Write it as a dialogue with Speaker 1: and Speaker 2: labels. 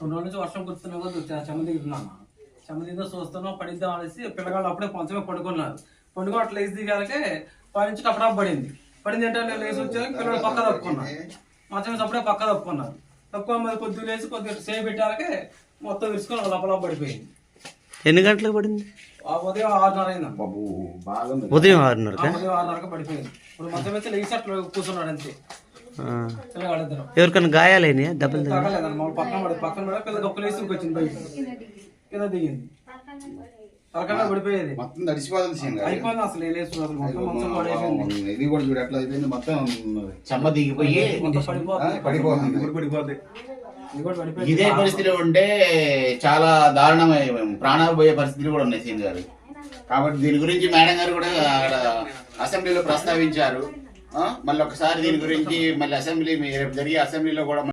Speaker 1: 2 రోజుల నుంచి వర్షం కురుస్తున్నా కూడా చెమ్మ దిగుతున్నాను. చెమ్మ దిగుతూ చూస్తున్నాం పడిద్దాం అనేసి పిల్లగాళ్ళు అప్పుడే కొంచెమే పడుకున్నారు. పండుగ అట్లా లేచి దిగాలకే పైనుంచి టపడా పడింది. పడింది ఏంటంటే నేను లేచి వచ్చాక పిల్లలు పక్క తప్పుకున్నారు. మంచం అప్పుడే పక్క తప్పుకున్నారు. తక్కువ మీద కొద్దిగా లేచి కొద్దిగా సేవ్ పెట్టాలకే మొత్తం విరుచుకొని లోపల పడిపోయింది.
Speaker 2: ఎన్ని గంటలకు పడింది?
Speaker 1: ఉదయం 6:30 అయింది.
Speaker 2: ఉదయం 6:30
Speaker 1: ఉదయం 6:30 పడిపోయింది. ఇప్పుడు మంచం అయితే లేచి అట్లా కూర్చున్నాడు అంతే. పిల్లగాళ్ళిద్దరు
Speaker 2: ఎవరికైనా గాయాలైనాయా? దెబ్బలు
Speaker 1: తగలేదండి. మా పక్కన పడ పిల్లకి ఒక్క లేచి వచ్చింది బయట కింద దిగింది. తలకన్నా పడిపోయేది అయిపోయింది. అసలు లేస్తున్నారు మొత్తం మంచం పడేసింది.
Speaker 3: ఇది కూడా చూడు ఎట్లా అయిపోయింది, మొత్తం చెమ్మ దిగిపోయి పడిపోతుంది. ఇదే పరిస్థితిలో ఉంటే చాలా దారుణమై ప్రాణాలు పోయే పరిస్థితులు కూడా ఉన్నాయి సీన్ గారు. కాబట్టి దీని గురించి మేడం గారు కూడా అసెంబ్లీలో ప్రస్తావించారు. మళ్ళీ ఒకసారి దీని గురించి మళ్ళీ అసెంబ్లీ రేపు జరిగే అసెంబ్లీలో కూడా